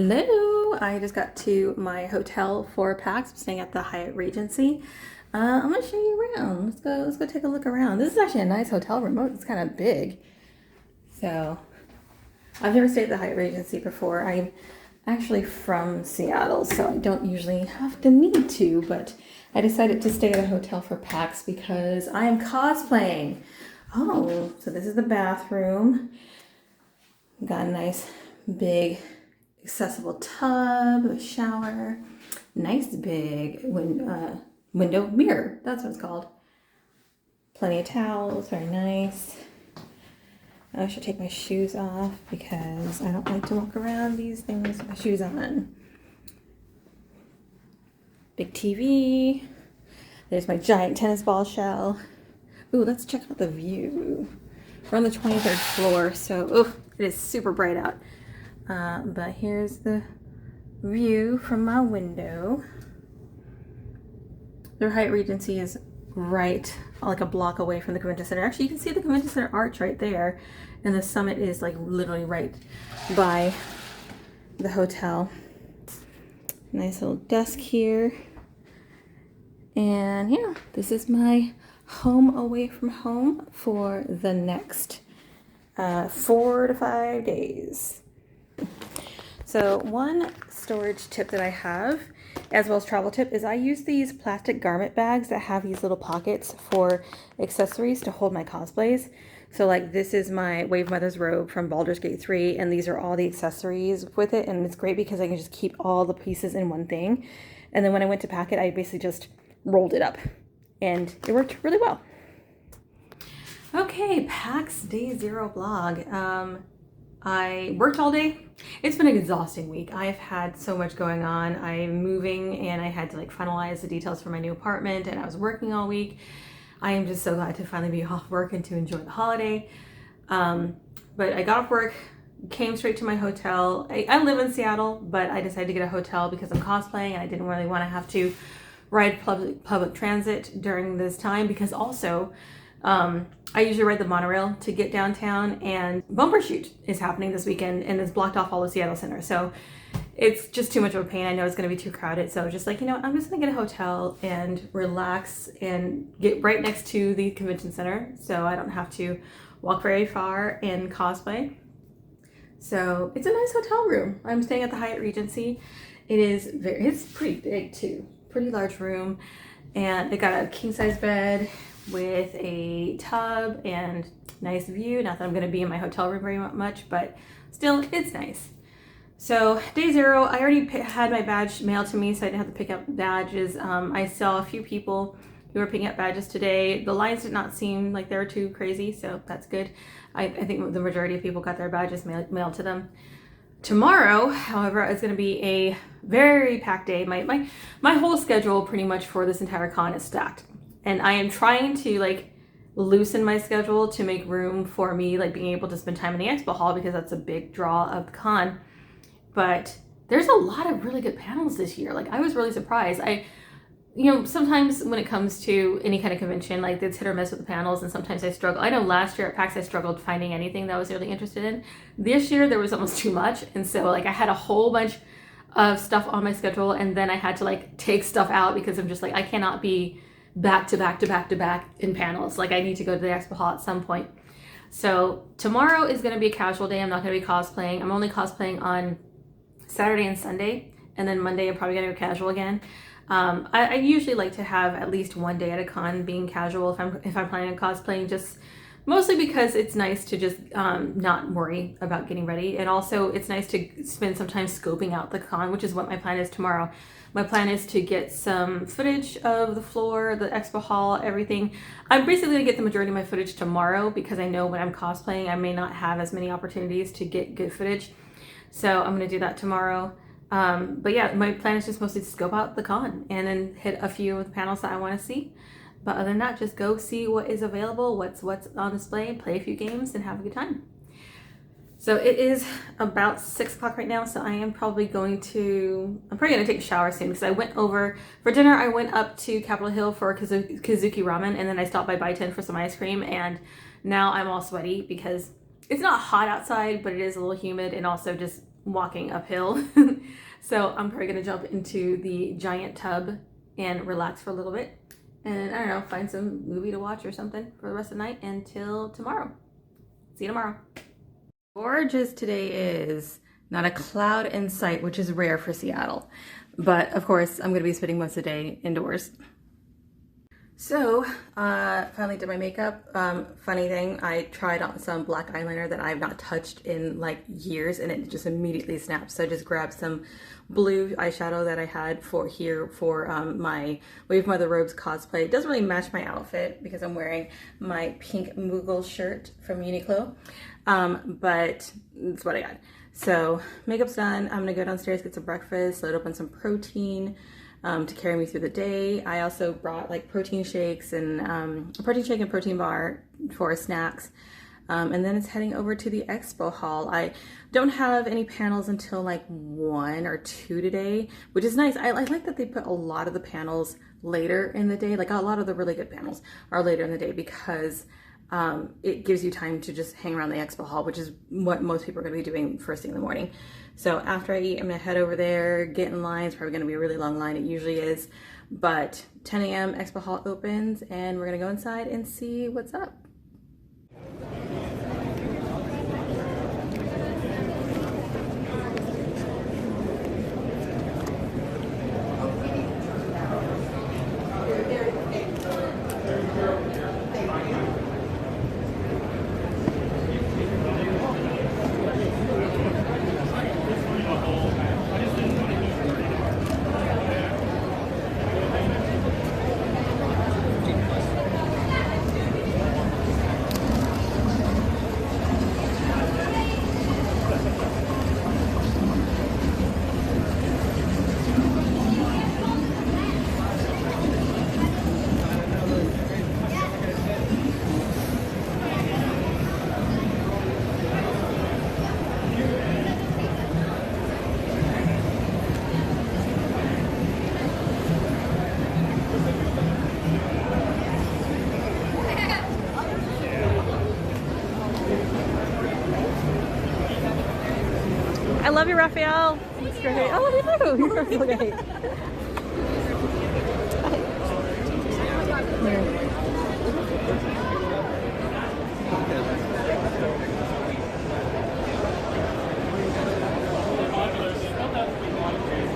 Hello, I just got to my hotel for PAX. I'm staying at the Hyatt Regency. I'm gonna show you around. Let's go take a look around. This is actually a nice hotel room. It's kind of big. So I've never stayed at the Hyatt Regency before. I'm actually from Seattle, so I don't usually have to need to, but I decided to stay at a hotel for PAX because I am cosplaying. Oh, so this is the bathroom. Got a nice big accessible tub, a shower, nice big window mirror. That's what it's called. Plenty of towels, very nice. I should take my shoes off because I don't like to walk around these things with my shoes on. Big TV. There's my giant tennis ball shell. Ooh, let's check out the view. We're on the 23rd floor, so it is super bright out. But here's the view from my window. The Hyatt Regency is right like a block away from the convention center. Actually, you can see the convention center arch right there, and the summit is like literally right by the hotel. Nice little desk here. And yeah, this is my home away from home for the next 4 to 5 days. So one storage tip that I have, as well as travel tip, is I use these plastic garment bags that have these little pockets for accessories to hold my cosplays. So like this is my Wave Mother's robe from Baldur's Gate 3, and these are all the accessories with it, and it's great because I can just keep all the pieces in one thing. And then when I went to pack it, I basically just rolled it up, and it worked really well. Okay, PAX Day 0 blog. I worked all day. It's been an exhausting week. I've had so much going on. I'm moving and I had to like finalize the details for my new apartment, and I was working all week. I am just so glad to finally be off work and to enjoy the holiday. But I got off work, came straight to my hotel. I live in Seattle, but I decided to get a hotel because I'm cosplaying and I didn't really want to have to ride public transit during this time, because also I usually ride the monorail to get downtown, and Bumper Shoot is happening this weekend and it's blocked off all of Seattle Center. So it's just too much of a pain. I know it's going to be too crowded. So just like, I'm just going to get a hotel and relax and get right next to the convention center, so I don't have to walk very far and cosplay. So it's a nice hotel room. I'm staying at the Hyatt Regency. It's pretty big too. Pretty large room, and it got a king size bed with a tub and nice view. Not that I'm going to be in my hotel room very much, but still, it's nice. So day 0, I already had my badge mailed to me, so I didn't have to pick up badges. I saw a few people who were picking up badges today. The lines did not seem like they were too crazy, so that's good. I think the majority of people got their badges mailed to them. Tomorrow, however, is going to be a very packed day. My whole schedule pretty much for this entire con is stacked, and I am trying to like loosen my schedule to make room for me like being able to spend time in the expo hall, because that's a big draw of the con. But there's a lot of really good panels this year. Like, I was really surprised. Sometimes when it comes to any kind of convention, like it's hit or miss with the panels, and sometimes I struggle. I know last year at PAX I struggled finding anything that I was really interested in. This year there was almost too much, and so like I had a whole bunch of stuff on my schedule, and then I had to like take stuff out because I'm just like, I cannot be back to back to back to back in panels. Like, I need to go to the expo hall at some point. So tomorrow is going to be a casual day. I'm not going to be cosplaying. I'm only cosplaying on Saturday and Sunday, and then Monday I'm probably going to go casual again. I usually like to have at least one day at a con being casual if I'm planning on cosplaying, just mostly because it's nice to just not worry about getting ready, and also it's nice to spend some time scoping out the con, which is what my plan is tomorrow. My plan is to get some footage of the floor, the expo hall, everything. I'm basically going to get the majority of my footage tomorrow, because I know when I'm cosplaying I may not have as many opportunities to get good footage. So I'm going to do that tomorrow. But yeah, my plan is just mostly to scope out the con and then hit a few of the panels that I want to see. But other than that, just go see what is available, what's on display, play a few games, and have a good time. So it is about 6 o'clock right now, so I'm probably going to take a shower soon, because I went over for dinner. I went up to Capitol Hill for Kazuki Ramen, and then I stopped by Baitan for some ice cream, and now I'm all sweaty because it's not hot outside, but it is a little humid, and also just walking uphill. So I'm probably gonna jump into the giant tub and relax for a little bit. And I don't know, find some movie to watch or something for the rest of the night until tomorrow. See you tomorrow. Gorgeous today is. Not a cloud in sight, which is rare for Seattle. But of course, I'm gonna be spending most of the day indoors. So, finally did my makeup. Funny thing, I tried on some black eyeliner that I've not touched in like years and it just immediately snapped. So I just grabbed some blue eyeshadow that I had for my Wave Mother Robes cosplay. It doesn't really match my outfit because I'm wearing my pink Moogle shirt from Uniqlo, but that's what I got. So makeup's done. I'm gonna go downstairs, get some breakfast, load up on some protein, to carry me through the day. I also brought like protein shakes and a protein shake and protein bar for snacks. And then it's heading over to the Expo hall. I don't have any panels until like 1 or 2 today, which is nice. I like that they put a lot of the panels later in the day. Like a lot of the really good panels are later in the day because it gives you time to just hang around the Expo hall, which is what most people are going to be doing first thing in the morning. So after I eat, I'm going to head over there, get in line. It's probably going to be a really long line. It usually is. But 10 a.m. Expo hall opens and we're going to go inside and see what's up. I love you, Raphael. It's great. I love you too. You're so great.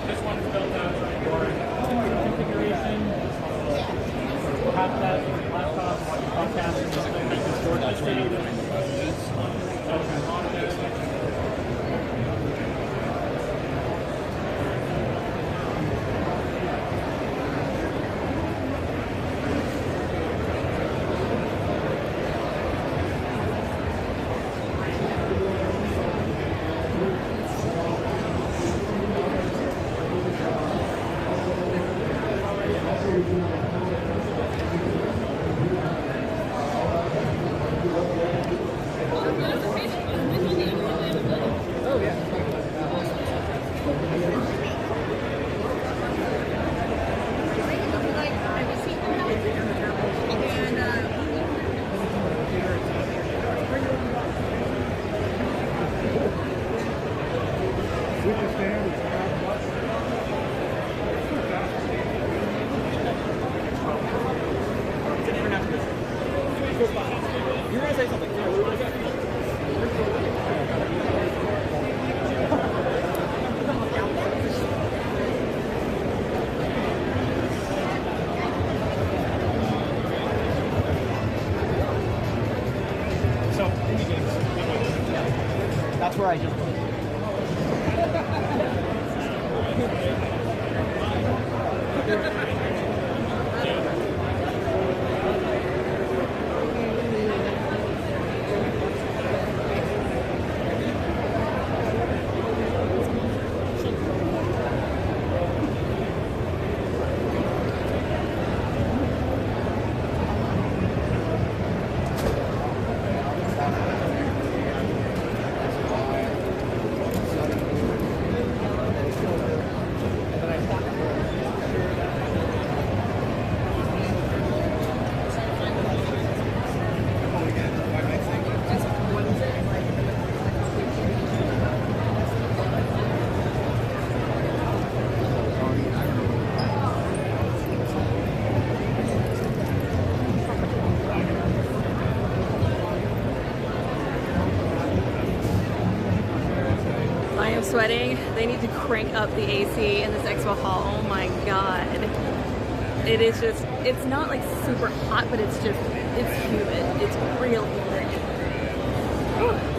This one's built out for configuration. We'll have that laptop, podcast, and something. You were gonna say something. So, that's where I just. sweating. They need to crank up the AC in this expo hall. Oh my god. It is just, it's not like super hot, but it's just, it's humid. It's real humid. Whew.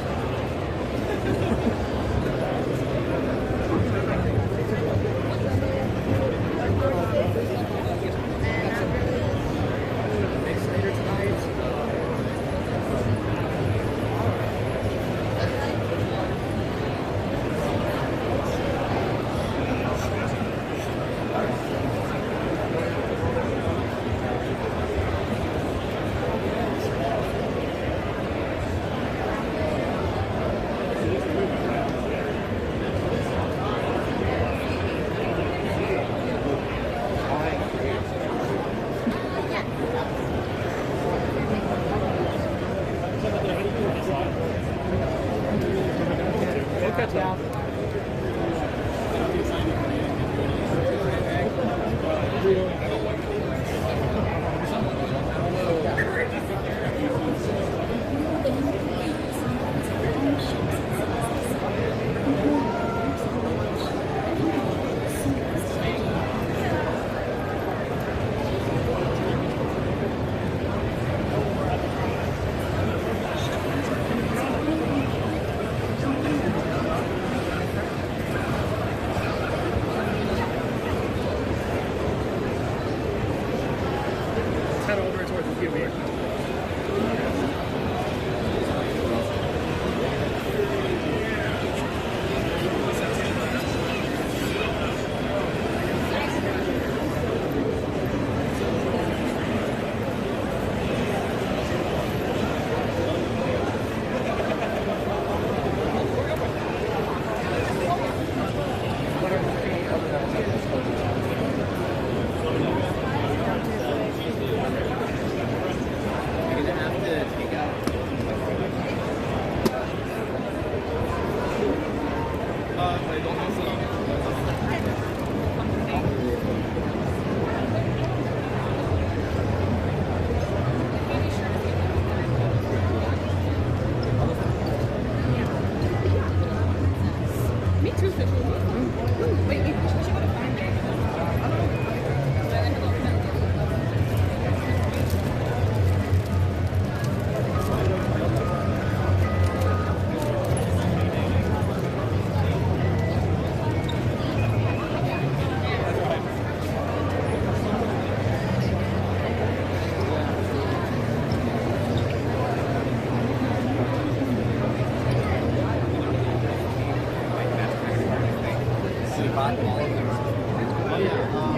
Head over towards the QB.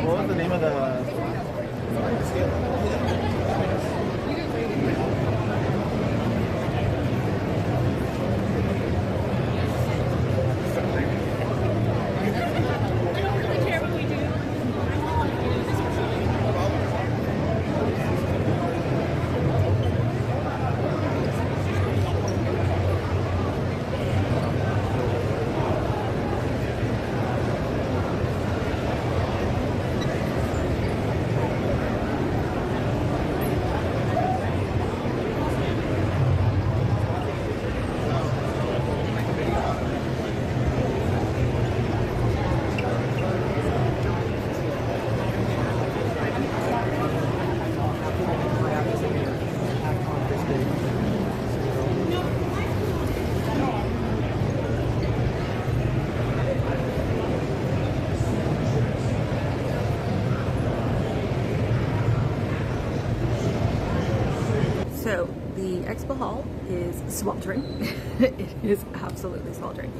What was the name of the So the expo hall is sweltering. It is absolutely sweltering.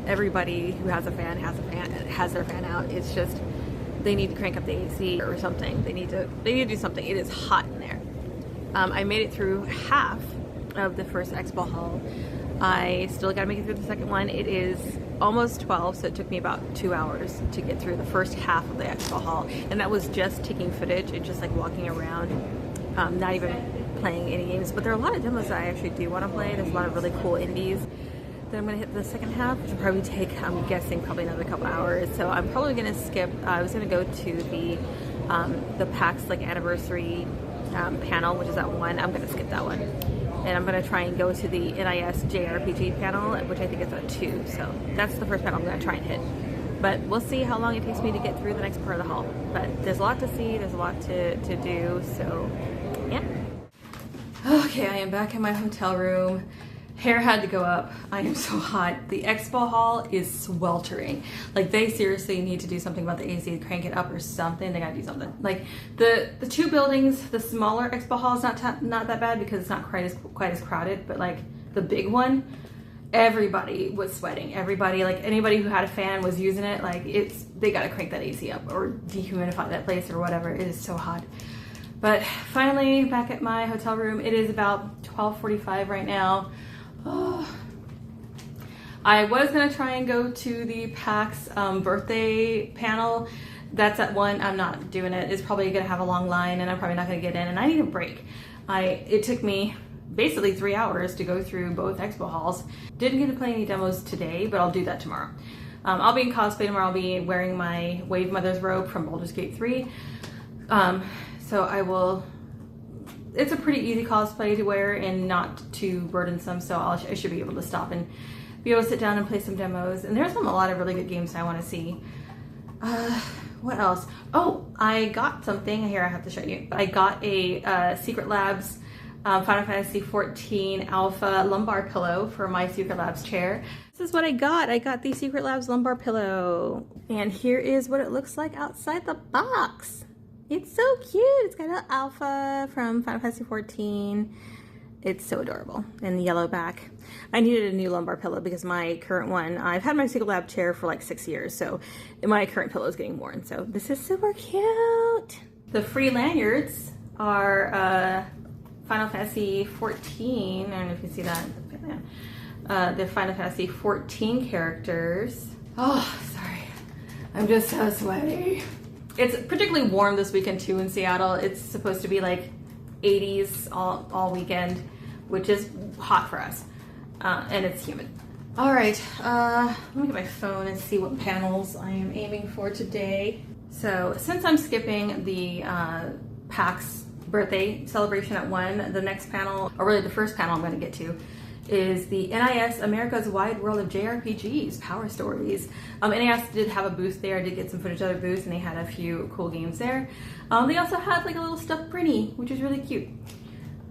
Everybody who has a fan has their fan out. It's just they need to crank up the AC or something. They need to do something. It is hot in there. I made it through half of the first expo hall. I still got to make it through the second one. It is almost 12, so it took me about 2 hours to get through the first half of the expo hall, and that was just taking footage and just like walking around, not even playing any games. But there are a lot of demos that I actually do want to play. There's a lot of really cool indies that I'm going to hit the second half, which will probably take, I'm guessing, probably another couple hours. So I'm probably going to skip. I was going to go to the PAX like anniversary panel, which is at 1. I'm going to skip that one. and I'm gonna try and go to the NIS JRPG panel, which I think is at 2. So that's the first panel I'm gonna try and hit. But we'll see how long it takes me to get through the next part of the hall. But there's a lot to see, there's a lot to do, so yeah. Okay, I am back in my hotel room. Hair had to go up. I am so hot. The Expo hall is sweltering. Like, they seriously need to do something about the AC, crank it up or something. They gotta do something. Like, the 2 buildings, the smaller Expo hall is not that bad because it's not quite as crowded, but like the big one, everybody was sweating. Everybody, like anybody who had a fan was using it. Like, they gotta crank that AC up or dehumidify that place or whatever. It is so hot. But finally back at my hotel room. It is about 12:45 right now. Oh. I was gonna try and go to the PAX birthday panel. That's at 1. I'm not doing it. It's probably gonna have a long line and I'm probably not gonna get in, and I need a break. It took me basically 3 hours to go through both expo halls. Didn't get to play any demos today, but I'll do that tomorrow. I'll be in cosplay tomorrow. I'll be wearing my Wave Mother's robe from Baldur's Gate 3. So I will. It's a pretty easy cosplay to wear and not too burdensome, so I should be able to stop and be able to sit down and play some demos. And there's a lot of really good games I want to see. What else? Oh, I got something here I have to show you. I got a Secret Labs Final Fantasy 14 Alpha lumbar pillow for my Secret Labs chair. This is what I got. I got the Secret Labs lumbar pillow. And here is what it looks like outside the box. It's so cute. It's got an alpha from Final Fantasy 14. It's so adorable. And the yellow back. I needed a new lumbar pillow because my current one, I've had my Secret Lab chair for like 6 years, so my current pillow is getting worn. So this is super cute. The free lanyards are Final Fantasy 14. I don't know if you see that. The Final Fantasy 14 characters. Oh, sorry. I'm just so sweaty. It's particularly warm this weekend too in Seattle. It's supposed to be like 80s all weekend, which is hot for us. And it's humid. All right, let me get my phone and see what panels I am aiming for today. So since I'm skipping the PAX birthday celebration at 1, the next panel, or really the first panel I'm going to get to, is the NIS America's Wide World of JRPGs Power Stories. NIS did have a booth there. I did get some footage of their booth, and they had a few cool games there. They also had like a little stuffed Prinny, which is really cute.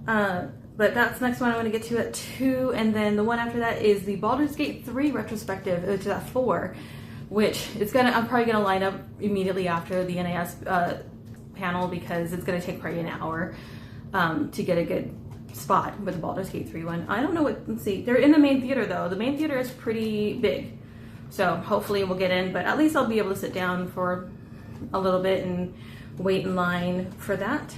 But that's the next one I'm going to get to at 2, and then the one after that is the Baldur's Gate 3 retrospective, which is at 4, which I'm probably going to line up immediately after the NIS panel because it's going to take probably an hour to get a good spot with the Baldur's Gate 3 one. I don't know let's see. They're in the main theater though. The main theater is pretty big. So hopefully we'll get in, but at least I'll be able to sit down for a little bit and wait in line for that.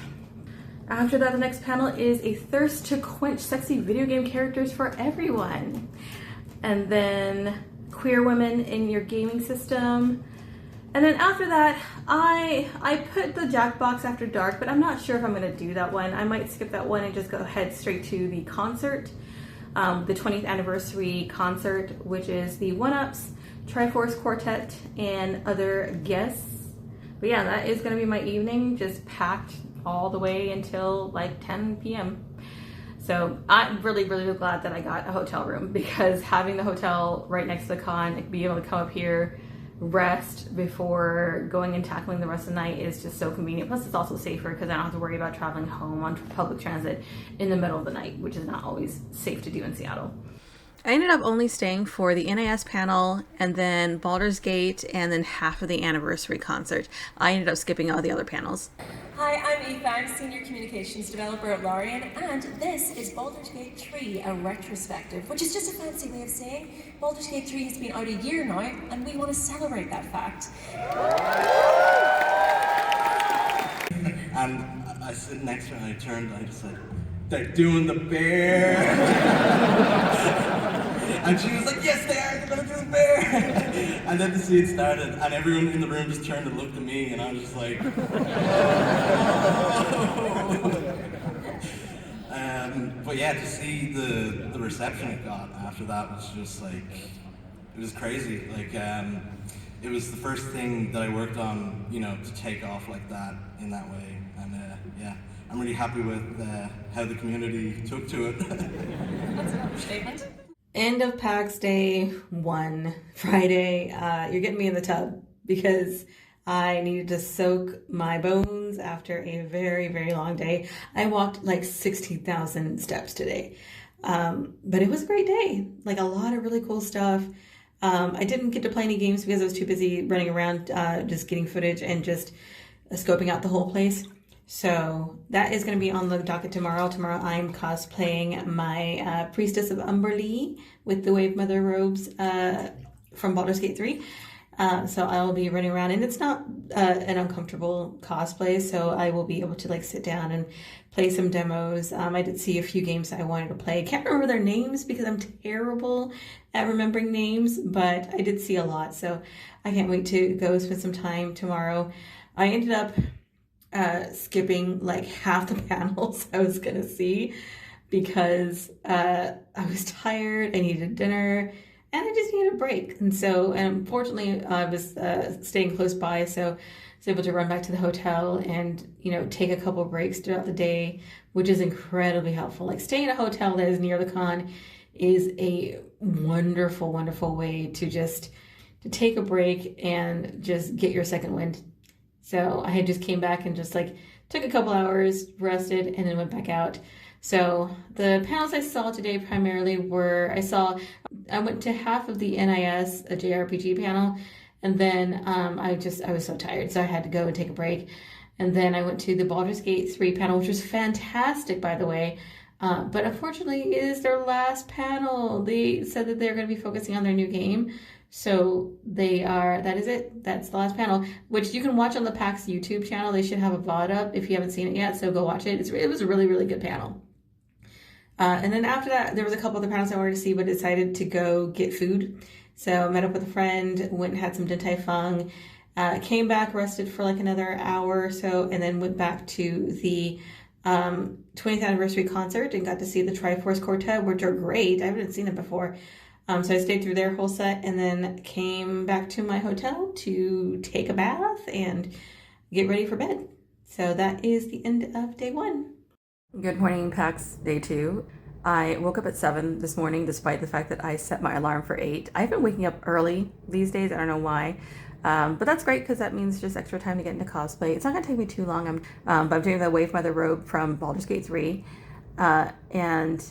After that, the next panel is a thirst to quench sexy video game characters for everyone. And then queer women in your gaming system. And then after that, I put the Jackbox After Dark, but I'm not sure if I'm going to do that one. I might skip that one and just go head straight to the concert, the 20th anniversary concert, which is the 1UPs, Triforce Quartet, and other guests. But yeah, that is going to be my evening, just packed all the way until like 10 p.m. So I'm really, really glad that I got a hotel room because having the hotel right next to the con, being able to come up here, rest before going and tackling the rest of the night is just so convenient. Plus it's also safer because I don't have to worry about traveling home on public transit in the middle of the night, which is not always safe to do in Seattle. I ended up only staying for the NIS panel and then Baldur's Gate and then half of the anniversary concert. I ended up skipping all the other panels. Hi, I'm Eva. I'm Senior Communications Developer at Lorien, and this is Baldur's Gate 3, a retrospective, which is just a fancy way of saying Baldur's Gate 3 has been out a year now, and we want to celebrate that fact. And I stood next to her and I turned and I just said, "They're doing the bear." And she was like, "Yes, they are, they're gonna do the bear." And then the scene started and everyone in the room just turned and looked at me and I was just like, but yeah, to see the reception it got after that was just like, it was crazy. Like, it was the first thing that I worked on, you know, to take off like that in that way. And yeah, I'm really happy with how the community took to it. That's an understatement. End of PAX Day 1, Friday. You're getting me in the tub because I needed to soak my bones after a very, very long day. I walked like 16,000 steps today. But it was a great day. Like a lot of really cool stuff. I didn't get to play any games because I was too busy running around just getting footage and just scoping out the whole place. So that is going to be on the docket tomorrow. Tomorrow I'm cosplaying my Priestess of Umberlee with the Wave Mother robes from Baldur's Gate 3. So I will be running around, and it's not an uncomfortable cosplay, so I will be able to like sit down and play some demos. I did see a few games that I wanted to play. I can't remember their names because I'm terrible at remembering names, but I did see a lot, so I can't wait to go spend some time tomorrow. I ended up skipping like half the panels I was gonna see because I was tired, I needed dinner, and I just needed a break. And so, unfortunately, I was staying close by, so I was able to run back to the hotel and, you know, take a couple breaks throughout the day, which is incredibly helpful. Like staying in a hotel that is near the con is a wonderful, wonderful way to just to take a break and just get your second wind. So I had just came back and just like took a couple hours, rested, and then went back out. So the panels I saw today primarily were, I went to half of the NIS, a JRPG panel, and then I was so tired, so I had to go and take a break. And then I went to the Baldur's Gate 3 panel, which was fantastic, by the way. But unfortunately, it is their last panel. They said that they're going to be focusing on their new game. So that is it. That's the last panel, which you can watch on the PAX YouTube channel. They should have a VOD up if you haven't seen it yet, so go watch it. It was a really, really good panel. And then after that, there was a couple other panels I wanted to see, but decided to go get food. So I met up with a friend, went and had some Din Tai Fung, came back, rested for like another hour or so, and then went back to the 20th anniversary concert and got to see the Triforce Quartet, which are great. I haven't seen them before. So I stayed through their whole set and then came back to my hotel to take a bath and get ready for bed. So that is the end of day 1. Good morning, PAX Day 2. I woke up at 7 this morning despite the fact that I set my alarm for 8. I've been waking up early these days. I don't know why. But that's great because that means just extra time to get into cosplay. It's not going to take me too long. But I'm doing the Wave Mother robe from Baldur's Gate 3. And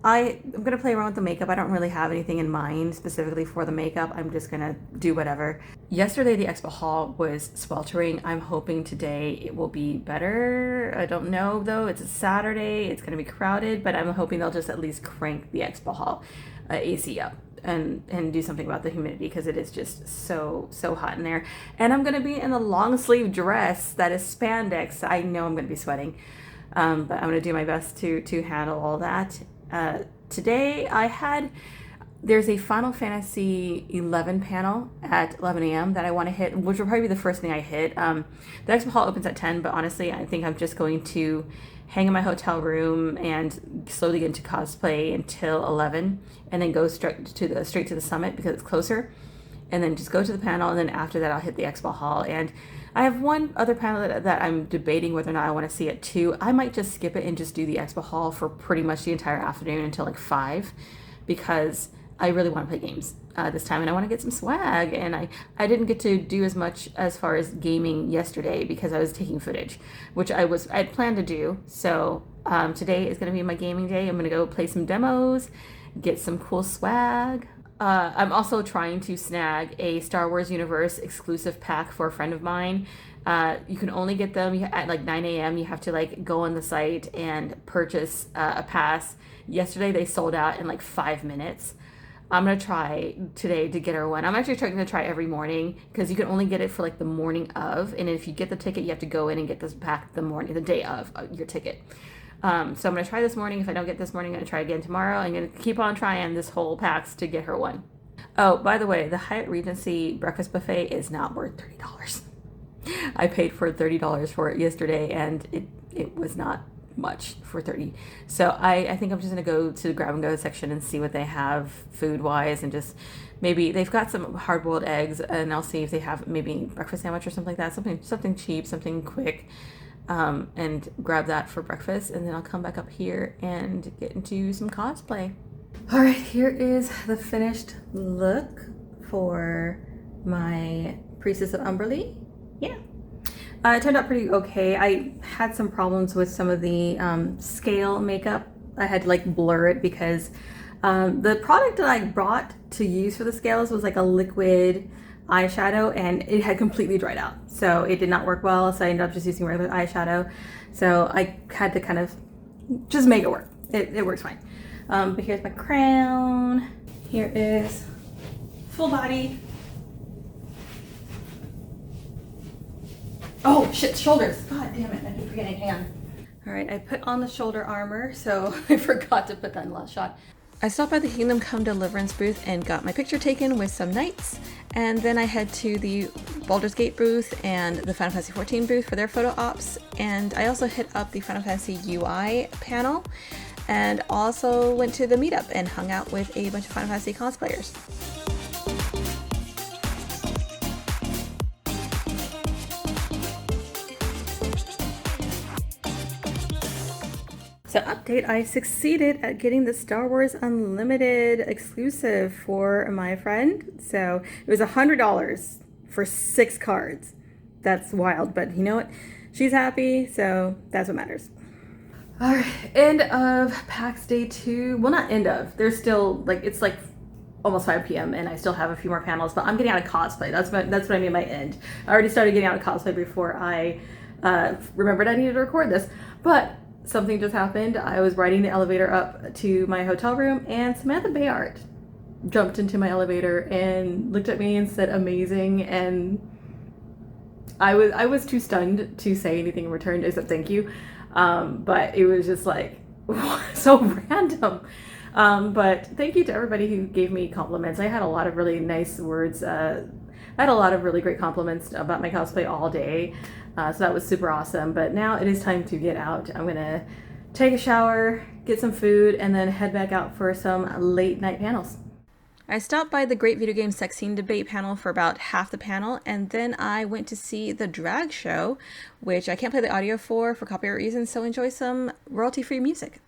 I'm going to play around with the makeup. I don't really have anything in mind specifically for the makeup. I'm just going to do whatever. Yesterday, the Expo Hall was sweltering. I'm hoping today it will be better. I don't know, though. It's a Saturday. It's going to be crowded, but I'm hoping they'll just at least crank the Expo Hall AC up and do something about the humidity because it is just so hot in there. And I'm going to be in a long sleeve dress that is spandex. I know I'm going to be sweating, but I'm going to do my best to handle all that. Today there's a Final Fantasy 11 panel at 11 a.m. that I want to hit, which will probably be the first thing I hit. The Expo Hall opens at 10, but honestly, I think I'm just going to hang in my hotel room and slowly get into cosplay until 11, and then go straight to the summit because it's closer, and then just go to the panel, and then after that I'll hit the Expo Hall. And I have one other panel that I'm debating whether or not I want to see it too. I might just skip it and just do the Expo Hall for pretty much the entire afternoon until like 5, because I really want to play games this time, and I want to get some swag. And I didn't get to do as much as far as gaming yesterday because I was taking footage, which I'd planned to do. So today is going to be my gaming day. I'm going to go play some demos, get some cool swag. I'm also trying to snag a Star Wars Universe exclusive pack for a friend of mine. You can only get them at like 9 a.m. You have to like go on the site and purchase a pass. Yesterday they sold out in like 5 minutes. I'm going to try today to get her one. I'm actually trying to try every morning because you can only get it for like the morning of. And if you get the ticket, you have to go in and get this pack the day of your ticket. So I'm going to try this morning. If I don't get this morning, I'm going to try again tomorrow. I'm going to keep on trying this whole PAX to get her one. Oh, by the way, the Hyatt Regency breakfast buffet is not worth $30. I paid for $30 for it yesterday, and it was not much for $30. So I think I'm just going to go to the grab and go section and see what they have food wise, and just maybe they've got some hard boiled eggs, and I'll see if they have maybe breakfast sandwich or something like that. Something cheap, something quick. and grab that for breakfast, and then I'll come back up here and get into some cosplay. All right, here is the finished look for my Priestess of Umberly. Yeah. It turned out pretty okay. I had some problems with some of the scale makeup. I had to like blur it because the product that I brought to use for the scales was like a liquid eyeshadow, and it had completely dried out. So it did not work well. So I ended up just using regular eyeshadow. So I had to kind of just make it work. It works fine. But here's my crown. Here is full body. Oh shit, shoulders. God damn it, I keep forgetting. Hang on. All right, I put on the shoulder armor, so I forgot to put that in the last shot. I stopped by the Kingdom Come Deliverance booth and got my picture taken with some knights, and then I head to the Baldur's Gate booth and the Final Fantasy XIV booth for their photo ops, and I also hit up the Final Fantasy UI panel, and also went to the meetup and hung out with a bunch of Final Fantasy cosplayers. So update, I succeeded at getting the Star Wars Unlimited exclusive for my friend. So it was $100 for 6 cards. That's wild, but you know what? She's happy, so that's what matters. All right, end of PAX Day 2. Well, not end of. There's still, like, it's like almost 5 p.m. and I still have a few more panels, but I'm getting out of cosplay. That's what I mean by end. I already started getting out of cosplay before I remembered I needed to record this, but something just happened. I was riding the elevator up to my hotel room, and Samantha Bayard jumped into my elevator and looked at me and said amazing, and I was too stunned to say anything in return except thank you. But it was just like so random. But thank you to everybody who gave me compliments. I had a lot of really nice words. I had a lot of really great compliments about my cosplay all day. So that was super awesome. But now it is time to get out. I'm gonna take a shower, get some food, and then head back out for some late night panels. I stopped by the Great Video Game Sex Scene Debate panel for about half the panel, and then I went to see the drag show, which I can't play the audio for copyright reasons, so enjoy some royalty-free music.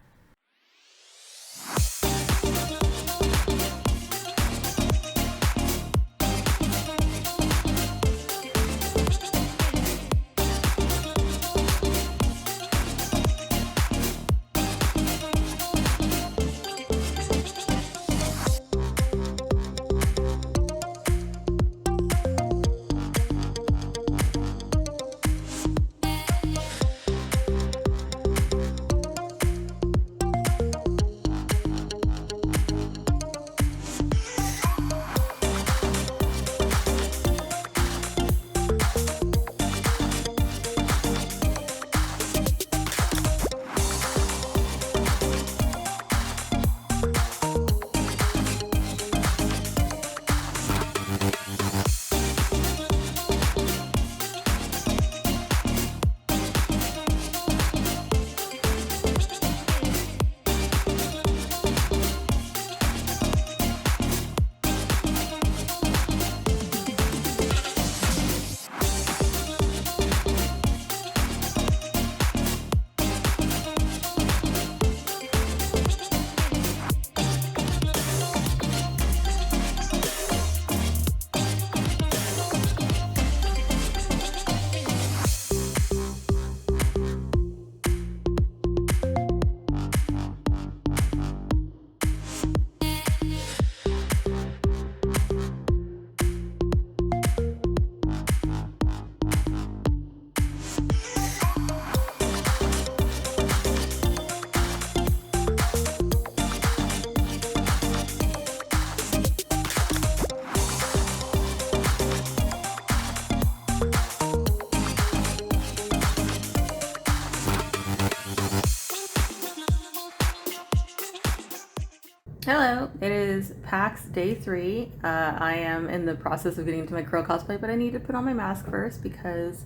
Hello, it is PAX Day 3. I am in the process of getting into my curl cosplay, but I need to put on my mask first because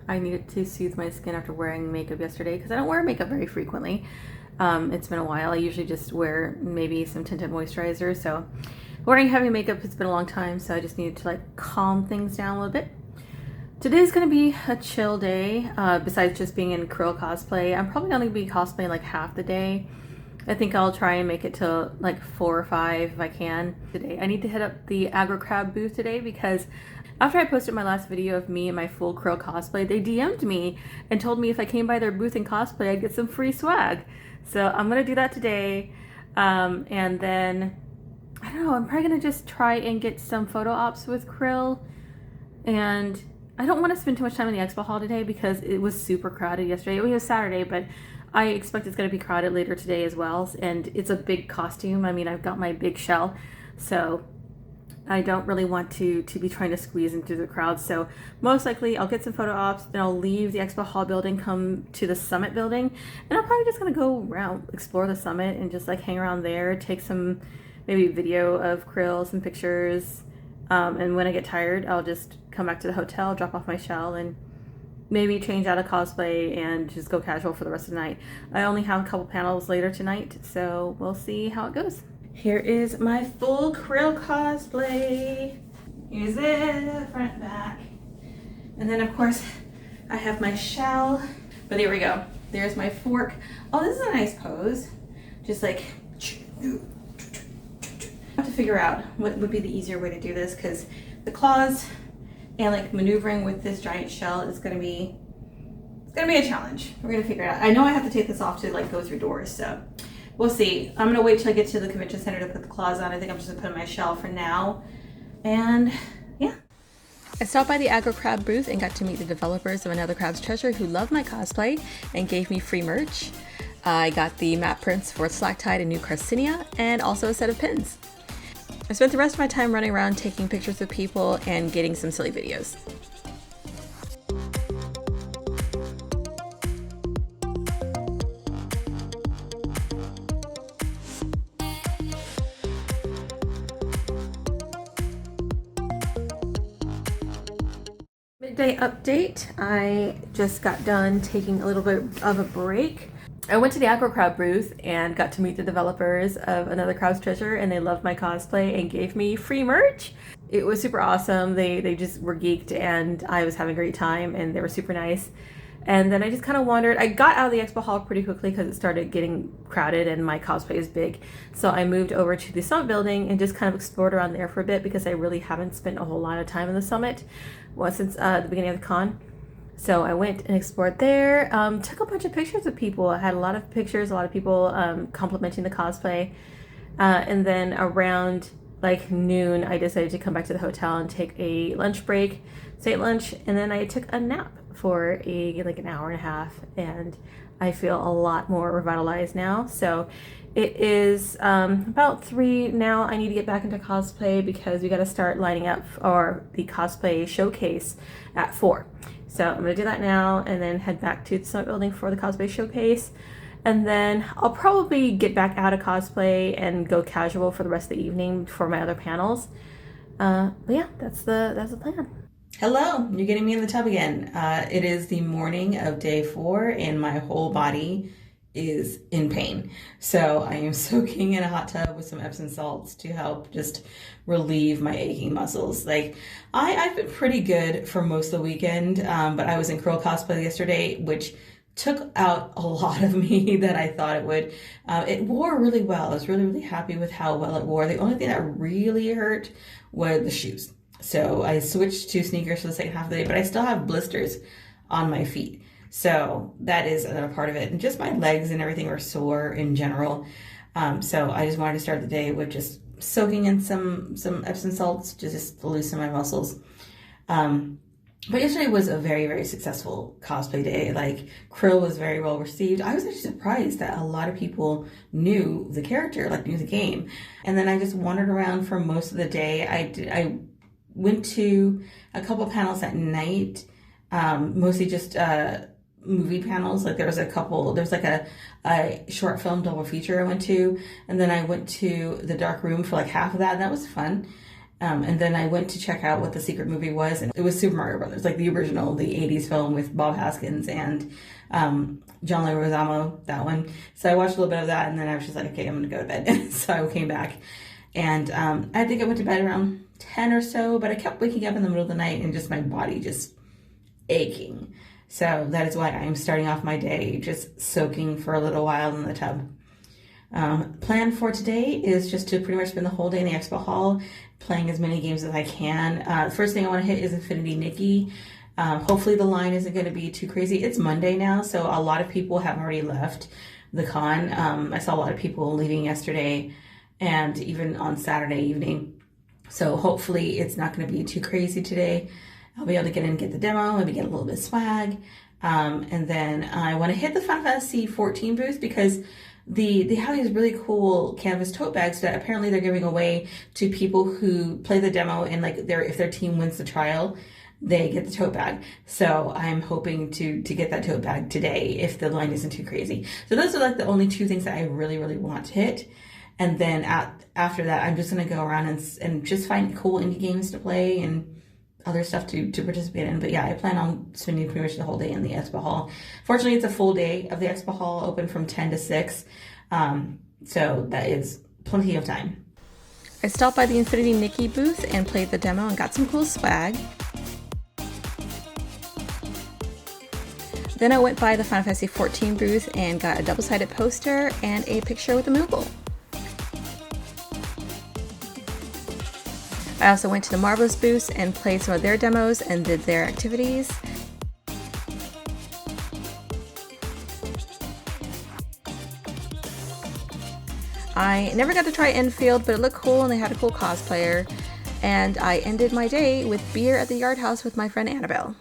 I needed to soothe my skin after wearing makeup yesterday because I don't wear makeup very frequently. It's been a while. I usually just wear maybe some tinted moisturizer, so wearing heavy makeup, it's been a long time, so I just needed to like calm things down a little bit. Today's gonna be a chill day, besides just being in Krill cosplay. I'm probably only gonna be cosplaying like half the day. I think I'll try and make it to like 4 or 5 if I can today. I need to hit up the Agro Crab booth today because after I posted my last video of me in my full Krill cosplay, they DM'd me and told me if I came by their booth in cosplay, I'd get some free swag. So I'm gonna do that today. And then, I don't know, I'm probably gonna just try and get some photo ops with Krill. And I don't want to spend too much time in the expo hall today because it was super crowded yesterday. It was Saturday, but I expect it's going to be crowded later today as well. And it's a big costume. I mean, I've got my big shell, so I don't really want to be trying to squeeze into the crowd. So most likely I'll get some photo ops, then I'll leave the expo hall building, come to the summit building, and I'm probably just going to go around, explore the summit and just like hang around there, take some maybe video of Krill, some pictures. And when I get tired, I'll just come back to the hotel, drop off my shell, and maybe change out of cosplay and just go casual for the rest of the night. I only have a couple panels later tonight, so we'll see how it goes. Here is my full Krill cosplay. Here's it, front and back. And then of course, I have my shell. But there we go. There's my fork. Oh, this is a nice pose. Just like... I have to figure out what would be the easier way to do this because the claws and like maneuvering with this giant shell is gonna be a challenge. We're gonna figure it out. I know I have to take this off to like go through doors, so we'll see. I'm gonna wait till I get to the convention center to put the claws on. I think I'm just gonna put in my shell for now. And yeah. I stopped by the Agro Crab booth and got to meet the developers of Another Crab's Treasure who love my cosplay and gave me free merch. I got the map prints for Slacktide and New Carcinia and also a set of pins. I spent the rest of my time running around taking pictures of people and getting some silly videos. Midday update. I just got done taking a little bit of a break. I went to the Agro Crab booth and got to meet the developers of Another Crab's Treasure, and they loved my cosplay and gave me free merch. It was super awesome. They just were geeked, and I was having a great time, and they were super nice. And then I just kind of wandered. I got out of the expo hall pretty quickly because it started getting crowded and my cosplay is big. So I moved over to the summit building and just kind of explored around there for a bit because I really haven't spent a whole lot of time in the summit since the beginning of the con. So I went and explored there, took a bunch of pictures of people. I had a lot of pictures, a lot of people complimenting the cosplay. And then around like noon, I decided to come back to the hotel and take a lunch break, stay at lunch, and then I took a nap for like an hour and a half, and I feel a lot more revitalized now. So it is about 3 now. I need to get back into cosplay because we got to start lining up for the cosplay showcase at 4. So I'm gonna do that now and then head back to the summit building for the cosplay showcase. And then I'll probably get back out of cosplay and go casual for the rest of the evening for my other panels. But yeah, that's the plan. Hello, you're getting me in the tub again. It is the morning of day 4 and my whole body is in pain. So I am soaking in a hot tub with some Epsom salts to help just relieve my aching muscles. Like I've been pretty good for most of the weekend, but I was in Krill cosplay yesterday, which took out a lot of me that I thought it would. It wore really well. I was really happy with how well it wore. The only thing that really hurt was the shoes. So I switched to sneakers for the second half of the day, but I still have blisters on my feet. So that is another part of it. And just my legs and everything are sore in general. So I just wanted to start the day with just soaking in some Epsom salts just to loosen my muscles. But yesterday was a very successful cosplay day. Like Krill was very well received. I was actually surprised that a lot of people knew the character, like knew the game. And then I just wandered around for most of the day. I went to a couple panels at night, mostly just movie panels. Like there was like a short film double feature I went to, and then I went to the dark room for like half of that, and that was fun. And then I went to check out what the secret movie was, and it was Super Mario Brothers, like the original, the 80s film with Bob Hoskins and John Leguizamo, that one. So I watched a little bit of that, and then I was just like, okay, I'm gonna go to bed. So I came back, and I think I went to bed around 10 or so, but I kept waking up in the middle of the night, and just my body just aching. So that is why I'm starting off my day just soaking for a little while in the tub. Plan for today is just to pretty much spend the whole day in the expo hall playing as many games as I can. The first thing I want to hit is Infinity Nikki. Hopefully the line isn't going to be too crazy. It's Monday now, so a lot of people have already left the con. I saw a lot of people leaving yesterday and even on Saturday evening. So hopefully it's not going to be too crazy today. I'll be able to get in and get the demo, maybe get a little bit of swag. And then I want to hit the Final Fantasy 14 booth because they have these really cool canvas tote bags that apparently they're giving away to people who play the demo, and like if their team wins the trial, they get the tote bag. So I'm hoping to get that tote bag today if the line isn't too crazy. So those are like the only two things that I really, really want to hit. And then after that, I'm just going to go around and just find cool indie games to play and other stuff to participate in. But yeah, I plan on spending pretty much the whole day in the expo hall. Fortunately, it's a full day of the expo hall, open from 10 to 6. So that is plenty of time. I stopped by the Infinity Nikki booth and played the demo and got some cool swag. Then I went by the Final Fantasy 14 booth and got a double-sided poster and a picture with a Moogle. I also went to the Marvelous booth and played some of their demos and did their activities. I never got to try Enfield, but it looked cool and they had a cool cosplayer. And I ended my day with beer at the Yard House with my friend Annabelle.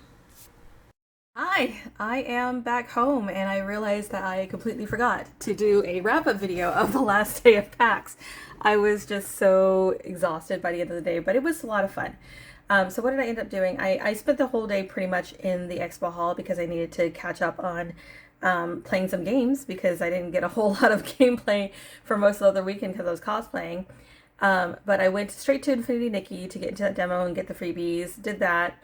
Hi, I am back home and I realized that I completely forgot to do a wrap-up video of the last day of PAX. I was just so exhausted by the end of the day, but it was a lot of fun. So what did I end up doing? I spent the whole day pretty much in the expo hall because I needed to catch up on playing some games because I didn't get a whole lot of gameplay for most of the other weekend because I was cosplaying. But I went straight to Infinity Nikki to get into that demo and get the freebies, did that.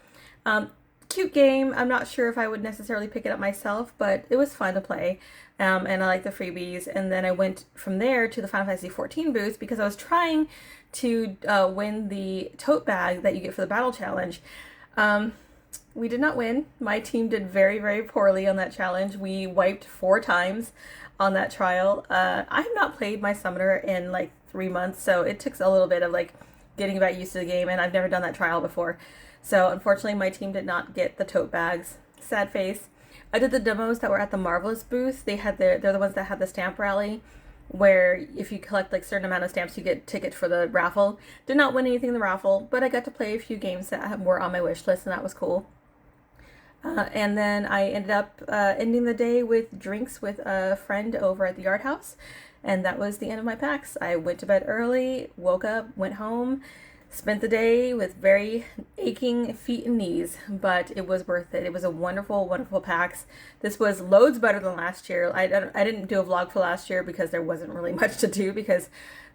Cute game. I'm not sure if I would necessarily pick it up myself, but it was fun to play. And I like the freebies. And then I went from there to the Final Fantasy 14 booth because I was trying to win the tote bag that you get for the battle challenge. We did not win. My team did very, very poorly on that challenge. We wiped 4 times on that trial. I have not played my summoner in like 3 months, so it took a little bit of like getting back used to the game, and I've never done that trial before. So unfortunately my team did not get the tote bags. Sad face. I did the demos that were at the Marvelous booth. They're the ones that had the stamp rally where if you collect like a certain amount of stamps you get tickets for the raffle. Did not win anything in the raffle, but I got to play a few games that were on my wish list and that was cool. And then I ended up ending the day with drinks with a friend over at the Yard House, and that was the end of my PAX. I went to bed early, woke up, went home, spent the day with very aching feet and knees, but it was worth it. It was a wonderful, wonderful PAX. This was loads better than last year. I didn't do a vlog for last year because there wasn't really much to do, because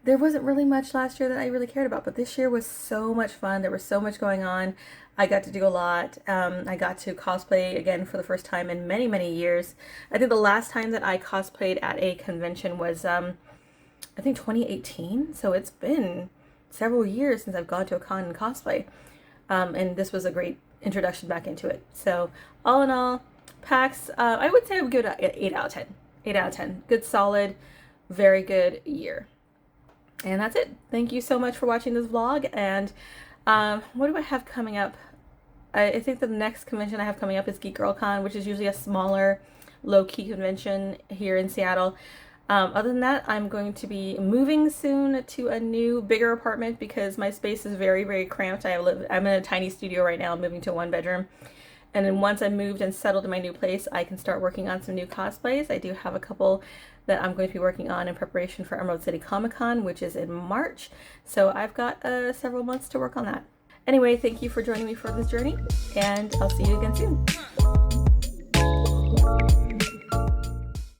there wasn't really much last year that I really cared about, but this year was so much fun. There was so much going on. I got to do a lot. I got to cosplay again for the first time in many, many years. I think the last time that I cosplayed at a convention was, I think 2018. So it's been several years since I've gone to a con and cosplay. And this was a great introduction back into it. So all in all, PAX, I would say I would give it an 8 out of 10. 8 out of 10. Good, solid, very good year. And that's it. Thank you so much for watching this vlog. And what do I have coming up? I think the next convention I have coming up is Geek Girl Con, which is usually a smaller, low-key convention here in Seattle. Other than that, I'm going to be moving soon to a new, bigger apartment because my space is very, very cramped. I'm in a tiny studio right now. I'm moving to a 1-bedroom. And then once I'm moved and settled in my new place, I can start working on some new cosplays. I do have a couple that I'm going to be working on in preparation for Emerald City Comic Con, which is in March. So I've got several months to work on that. Anyway, thank you for joining me for this journey, and I'll see you again soon.